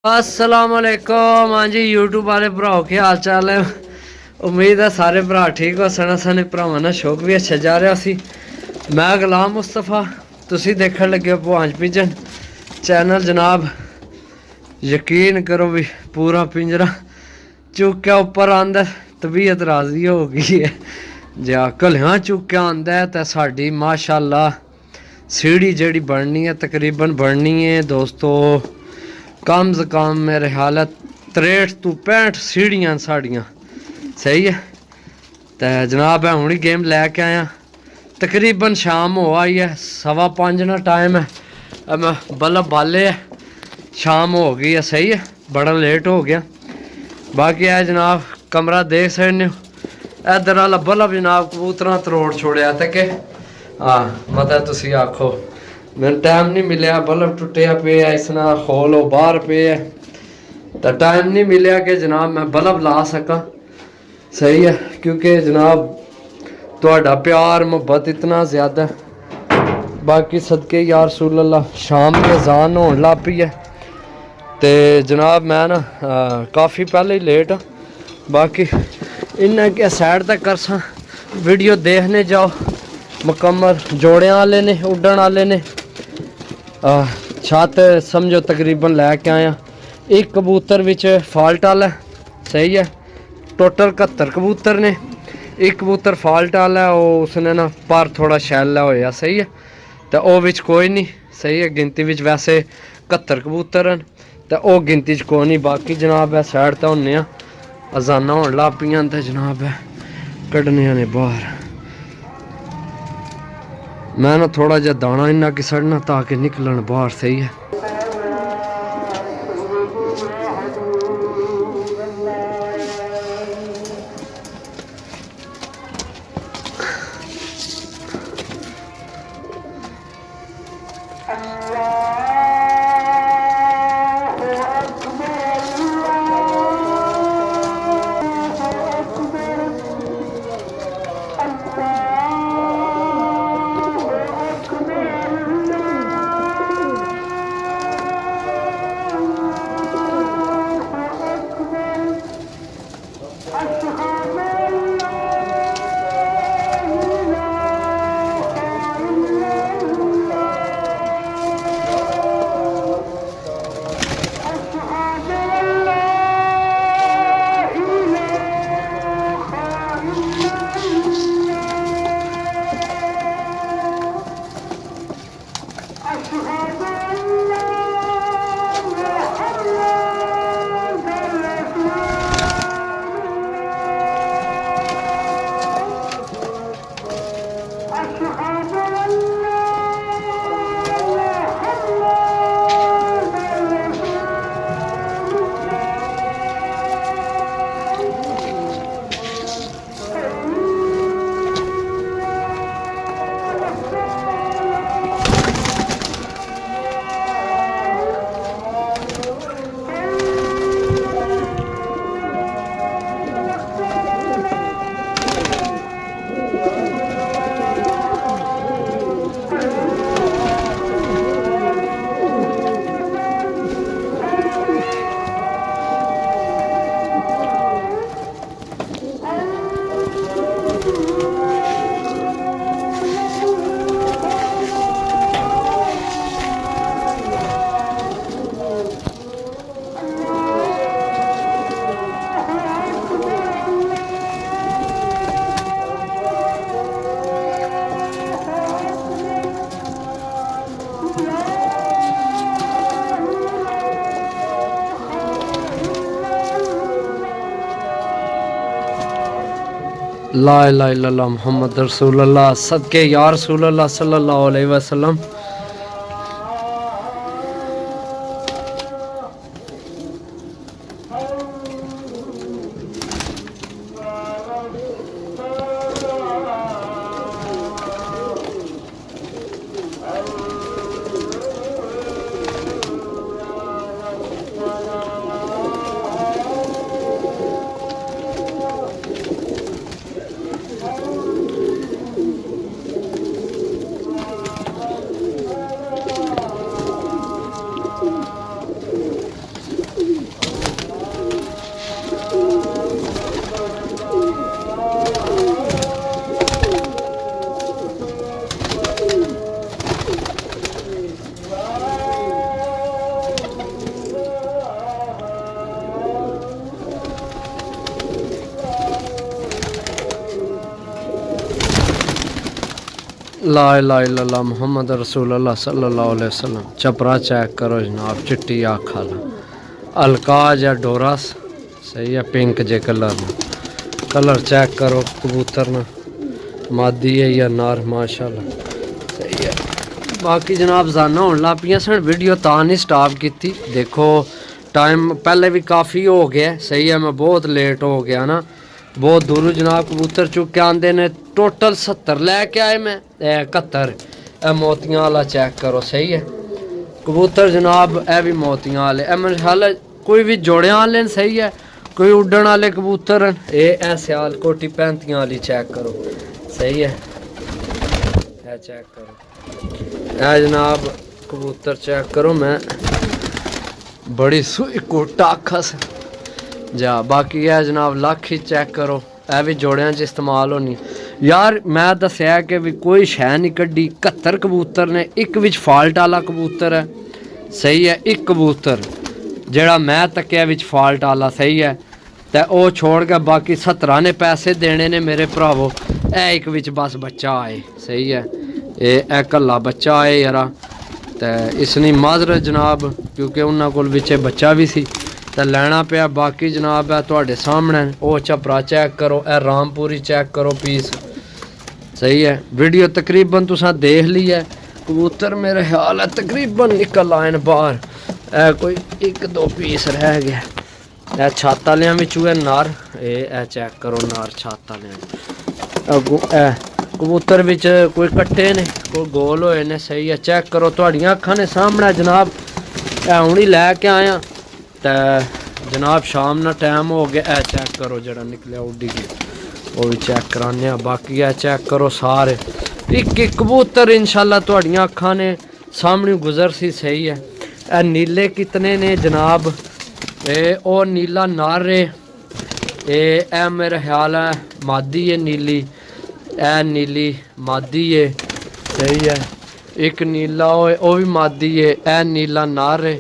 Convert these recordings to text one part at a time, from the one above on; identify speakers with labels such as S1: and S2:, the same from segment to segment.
S1: असलामुअलैकुम। हाँ जी यूट्यूब वाले भराओ की हाल चाल है। उम्मीद है सारे भरा ठीक हो। सना साने भरावां दा शौक भी अच्छा जा रहा सी। मैं गुलाम मुस्तफा, तुसी देखने लगे हो भवांज पिजन चैनल। जनाब यकीन करो भी पूरा पिंजरा चुक्या उपर आंदा, तबीयत राजी हो गई है। जे घलियां चुक्या आंदा है तो साड़ी माशाअल्लाह सीढ़ी जेड़ी बननी है तकरीबन बननी है दोस्तों कम से कम मेरे ख्याल है 63 तो 65 सीढ़ियां साड़ियाँ। सही है। तो जनाब है हूँ गेम लैके आया, तकरीबन शाम हो आई है, 5:15 ना टाइम है। मैं बल्ब बाले है, शाम हो गई है। सही है, बड़ा लेट हो गया। बाकी है जनाब कमरा देख सकते हो, इधर वाला बल्ब जनाब कबूतर तरोड़ छोड़िया तो के हाँ मतलब तुम आखो मैंने टाइम नहीं मिले, बल्ब टुटिया पे इसना खोलो बाहर पे है तो टाइम नहीं मिले कि जनाब मैं बल्ब ला सका। सही है, क्योंकि जनाब थोड़ा प्यार मोहब्बत इतना ज़्यादा। बाकी सदके यार रसूल अल्लाह शाम की अजान होने लग पई है तो जनाब मैं ना काफ़ी पहले ही लेट हाँ। बाकी इन्ना क्या साइड तक कर सा वीडियो देखने जाओ, मुकम्मल जोड़े वाले ने उड़न वाले ने छत समझो तकरीबन लैके आया। एक कबूतर विच फॉल्ट वाला है। सही है, टोटल 71 कबूतर ने, एक कबूतर फॉल्ट वाला है वो उसने ना पर थोड़ा शैल होया। सही है, तो वो विच कोई नहीं। सही है, गिनती विच वैसे 71 कबूतर हैं तो वो गिनती च कोई नहीं। बाकी जनाब है साइड तो होने अजाना होने लग पियां तो जनाब है कड्ढने ने बाहर। मैं ना थोड़ा जहा दाना इन्ना कि सड़ना ताकि निकलन बाहर। सही है। ला इलाहा इल्लल्लाह मुहम्मद रसूलुल्लाह सदके या रसूलुल्लाह सल्लल्लाहु अलैहि वसल्लम। ला इलाहा इल्लल्लाह मुहम्मद रसूलुल्लाह सल्लल्लाहु अलैहि वसल्लम। चपरा चेक करो जनाब, चिट्टी अख वाला अलकाज या डोरस सही है, पिंक जे कलर चेक करो कबूतर ना, मादी है या नार माशाल्लाह सही है। बाकी जनाब जाना होने लग पियां सन, वीडियो तां नहीं स्टाप की, देखो टाइम पहले भी काफ़ी हो गया सही है, मैं बहुत लेट हो गया ना, बहुत दूरों जनाब कबूतर चुक के आंदे ने, टोटल 70 लैके आए मैं 71 मोतियां वाला चेक करो सही है कबूतर जनाब, ए भी मोतियां वाले मेरे ख्याल कोई भी जोड़ियां वाले सही है, कोई उड्डण वाले कबूतर ए सियालकोटी 35 वाली चेक करो सही है, चेक करो ए जनाब कबूतर चेक करो, मैं बड़ी सुई कोटा खस जा। बाकी है जनाब लख ही चेक करो, ए भी जोड़ियां च इस्तेमाल होनी यार। मैं दस्या कि भी कोई शै नहीं कड्डी, 71 कबूतर ने, एक विच फाल्ट वाला कबूतर है सही है, एक कबूतर जेड़ा मैं तक्या विच फाल्ट वाला सही है, ते ओ छोड़ के बाकी 17 ने पैसे देने ने मेरे भरावो, ए एक विच बस बच्चा आए सही है, ए कल्ला बच्चा आए यारा, ते इसनी माजरत जनाब क्योंकि उन्होंने कोल विचे बच्चा भी सी ते लैना पिया। बाकी जनाब है तुहाडे सामने ओ चपरा चेक करो, ए रामपुरी चेक करो पीस सही है। वीडियो तकरीबन तुसा देख ली है, कबूतर मेरे ख्याल है तकरीबन निकल आए बाहर, ए कोई 1-2 पीस रह गया। ए छत्त वालियां विचों है नार, ए चेक करो नार छत्त वालियां, अगों ए कबूतर विच कोई कट्टे ने कोई गोल होए ने सही है, चेक करो तुहाडियां अखां ने सामने जनाब, ए हुण ही लैके आया ते जनाब शाम ना टाइम हो गया, ए चेक करो जड़ा निकलिया उड्डी गया वो भी चेक कराने। बाकी है चेक करो सारे एक एक कबूतर इंशाल्लाह तुहाडियां अखां ने सामने गुजर सी सही है। ए नीले कितने ने जनाब, ए ओ नीला नार ए मेरा ख्याल है मादी है नीली, ए नीली मादी है सही है, एक नीला ओ भी मादी है, ए नीला नार है,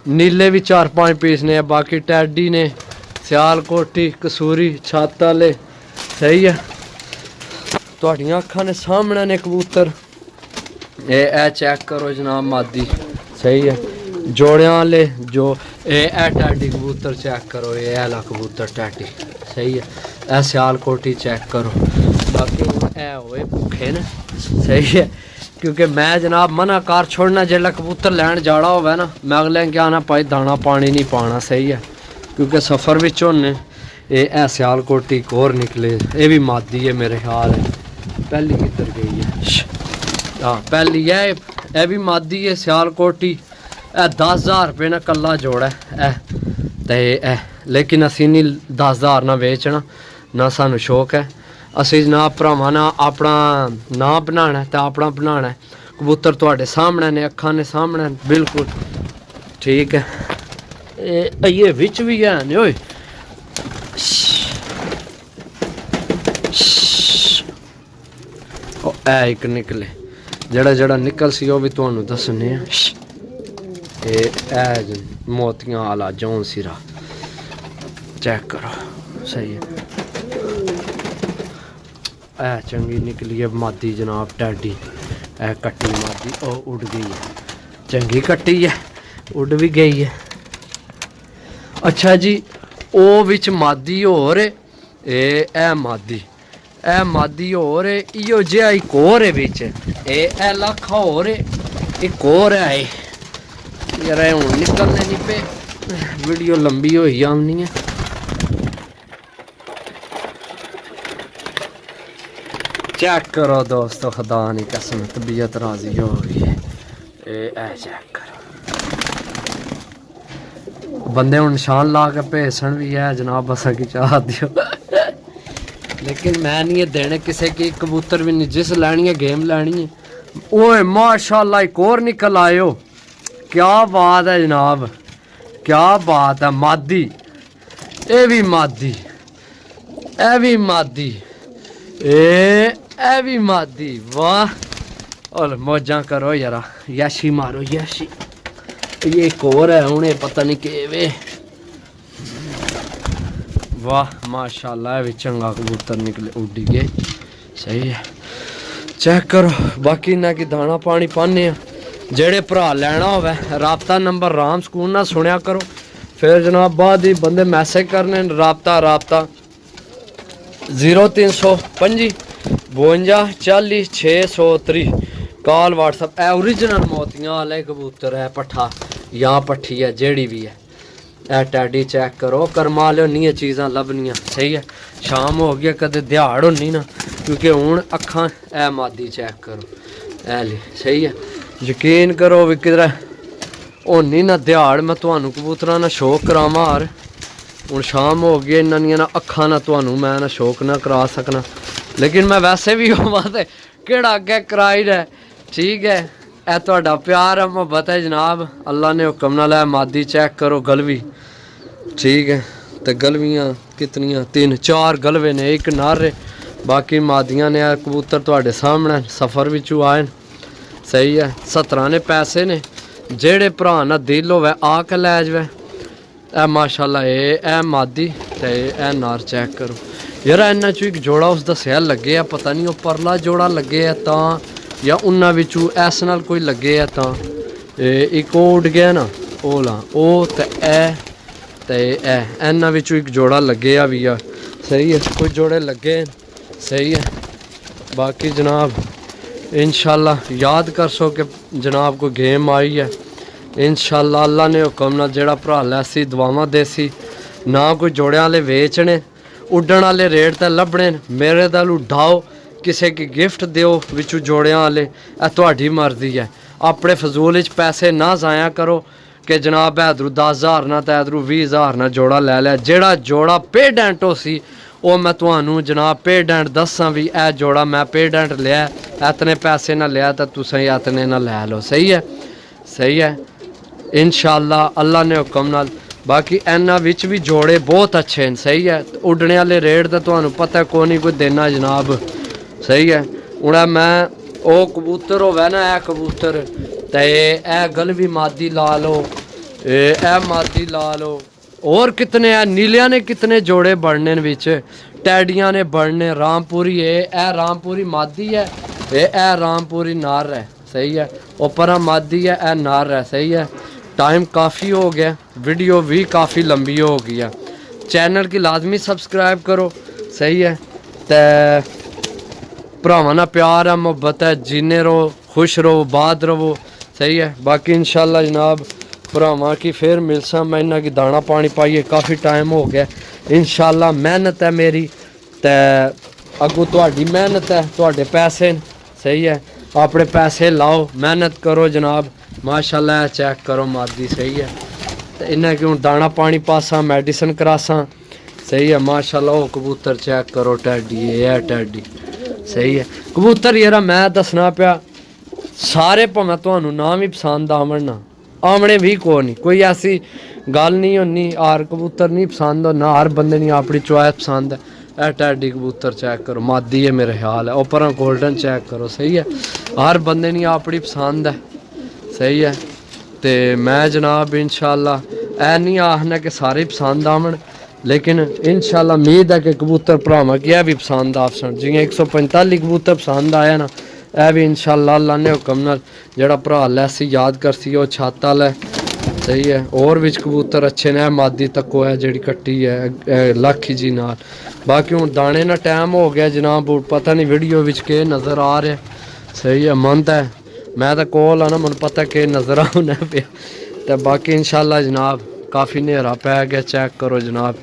S1: नीले भी 4-5 पीस ने, बाकी टैडी ने, सियालकोटी कसूरी छत्त वाले सही है। तुहाडियां अखां ने सामने ने कबूतर, ए चेक करो जनाब मादी सही है, जोड़ियां वाले जो ए टैडी कबूतर चेक करो, ए आला कबूतर टैडी सही है, ए सियालकोटी चेक करो। बाकी ए होए भुखे न सही है, क्योंकि मैं जनाब मना कर छोड़ना जेल्लै कबूतर लैन जाना होवे ना, मैं अगले क्या आना भाई दाना पानी नहीं पाना सही है, क्योंकि सफ़र विच होने। ए सियालकोटी एक होर निकले, ये भी मादी है मेरे ख्याल है, पहली किधर गई है, हाँ पहली है, ए भी मादी है सियालकोटी, ए 10,000 रुपये ना कल्ला जोड़ा है ते लेकिन असी नहीं 10,000 ना बेचना ना, सानू शौक है, असी जनाब भरावां ना अपना ना बनाना तो अपना बनाना है। कबूतर तुहाडे सामने ने, अखां ने सामने बिल्कुल ठीक है। ये विच भी है ने ओए, एक निकले जड़ा जड़ा निकल सी वो भी तुहानू दसने मोतियां आला जौन सिरा चेक करो सही है, ए चंगी निकली है मादी जनाब टैडी, ए कट्टी मादी ओ उड़ गई है, चंगी कट्टी है उड़ भी गई है। अच्छा जी ओ विच मादी होर ए मादी होर इो जिहा एक होर है बिच, ए लख होर एक होर है यार, हूँ निकलने नहीं पे, वीडियो लंबी होई आनी है। चेक करो दोस्तों, खुदा नहीं कसम तबीयत राजी हो गई है, ए चेक करो बंदे हूँ निशान ला के भेजन भी है जनाब, बस की चाह दियो लेकिन मैं नहीं देने किसी की, कबूतर भी नहीं, जिस लैनी है गेम लैनी है। ओए माशाल्लाह एक और निकल आए हो, क्या बात है जनाब, क्या बात है, मादी ए भी मादी, ए भी मादी, ए भी मादी, वाह और मौजा करो यारा, यशी मारो यशी। ये एक और है उन्हें पता नहीं के वे, वाह माशाल्लाह भी चंगा कबूतर निकले उड़ी गए सही है। चेक करो। बाकी इन्ना की दाना पानी पाने जेड़े भरा लेना होवे राबता नंबर राम स्कूल ना सुनिया करो। फिर जनाब बाद ही बंदे मैसेज करने राबता 0325 52 40 630 कॉल व्हाट्सअप। ए ओरिजिनल मोतियां वाले कबूतर है पट्ठा या पट्ठी है जेड़ी भी है। ए टैडी चेक करो करमा लियो नहीं चीज़ां लभनियां सही है। शाम हो गया कदे दिहाड़ होनी ना क्योंकि हूँ अखां ए मादी चेक करो ए ले सही है। यकीन करो भी किधर होनी ना दिहाड़ मैं तुहानू कबूतरां ना शौक करावां हर हूँ शाम हो गई इन्होंने ना अखा ना तुहानू मैं ना शौक ना करा सकना लेकिन मैं वैसे भी होवां ते केड़ा अगे कराई रहा ठीक है। ए तुहाडा प्यार है मुहब्बत है जनाब अल्लाह ने हुक्म नाल है। मादी चेक करो गलवी ठीक है तो गलवियाँ कितनियाँ 3-4 गलवे ने एक नारे बाकी मादियाँ ने कबूतर तुहाडे सामने सफ़र विचों आए सही है। 17 ने पैसे ने जेड़े भरा ना दिल होवे आके लै जावे। ए माशाल्लाह ए मादी ते ए नार चेक करो यार इन्ना चो एक जोड़ा उस दसिया लगे है पता नहीं वो परला जोड़ा लगे है तां या उन्ना विचों इस नाल कोई लगे है तां एक उड़ गया ना ओला ओ ते इन्ना विचों एक जोड़ा लगे है भी यार सही है। कोई जोड़े लगे सही है। बाकी जनाब इंशाल्लाह याद कर सो कि जनाब को गेम आई है इंशाल्लाह अल्लाह ने हुक्म नाल जेड़ा भरा लैसी दुआवां देसी ना कोई जोड़े वाले वेचने उड्डण वाले रेट ते लभने मेरे दल उठाओ किसी की गिफ्ट दिओ विचों जोड़ियां वाले ए तुहाडी मर्जी है। अपने फजूल च पैसे ना जाया करो कि जनाब इधरों 10,000 ना तो इधरों 20,000 ना जोड़ा लै लिया। जेड़ा जोड़ा पेडेंट हो सी वो मैं तुहानू जनाब पेडेंट दसां भी ए जोड़ा मैं पेडेंट लिया इतने पैसे ना लिया तो तुसीं इतने ना लै लो सही है इंशाल्लाह अल्लाह ने हुक्म नाल। बाकी इन्हां विच भी जोड़े बहुत अच्छे हैं सही है। उड्डने वाले रेट तो तुहानू पता को नहीं कोई देना जनाब सही है। हूँ मैं वो कबूतर होवे ना ए कबूतर तो ए गलवी मादी ला लो ए मादी ला लो और कितने है नीलिया ने कितने जोड़े बढ़ने विच टैडियां ने बढ़ने रामपुरी ए रामपुरी मादी है ए रामपुरी नार है सही है। ऊपर मादी है ए नार है सही है। टाइम काफ़ी हो गया वीडियो भी काफ़ी लंबी हो गई है। चैनल की लाजमी सब्सक्राइब करो सही है। तो भरावां नाल प्यार है मुहब्बत है जीने रहो खुश रहो बाद रहो सही है। बाकी इंशाल्लाह जनाब भरावां की फिर मिलसा मैं इन्हां की दाना पानी पाइए काफ़ी टाइम हो गया इंशाल्लाह। मेहनत है मेरी तो अगों तुहाडी मेहनत है तुहाडे पैसे सही है। अपने पैसे लाओ मेहनत करो जनाब माशाल्लाह चेक करो मादी सही है। तो इन्हें क्यों दाना पानी पासा मेडिसिन करासा सही है माशाल्लाह। वो कबूतर चेक करो टैडी है टैडी सही है। कबूतर यार मैं दसना पिया सारे भावें तुहानू ना भी पसंद आवन ना आमने भी कोई ऐसी गल नहीं होनी हर कबूतर नहीं पसंद होना हर बंदे नहीं अपनी चॉइस पसंद है। ए टैडी कबूतर चेक करो मादी है मेरे ख्याल है। ऊपर गोल्डन चेक करो सही है। हर बंदे नहीं अपनी पसंद है सही है। तो मैं जनाब इंशाल्लाह ऐ नहीं आखना कि सारे पसंद आवन लेकिन इंशाल्लाह उम्मीद है कि कबूतर भरावां की भी पसंद आसन जियां 145 कबूतर पसंद आया ना ए भी इंशाल्लाह अल्लाह ने हुक्म नाल जेड़ा भरा लैसी याद करसी वो छाता लै सही है। और भी कबूतर अच्छे ने मादी तको है जेड़ी कट्टी है लाखी जी नाल। बाकी हूँ दाने ना टाइम हो गया जनाब पता नहीं वीडियो विच के नज़र आ रहा सही है। मंद है मैं तो कोल आना मैनूं पता के नज़र आना पे तो बाकी इंशाल्लाह जनाब काफ़ी नेरा पै गया चेक करो जनाब।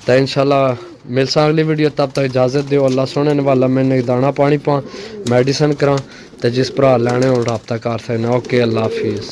S1: तो इंशाल्लाह मिलसा अगली वीडियो तब तक इजाज़त दो। अल्लाह सोने वाला मैंने दाना पानी पा मेडिसिन करा तो जिस भरा लैने हो रब्ता कर सकना। ओके अल्लाह हाफिज़।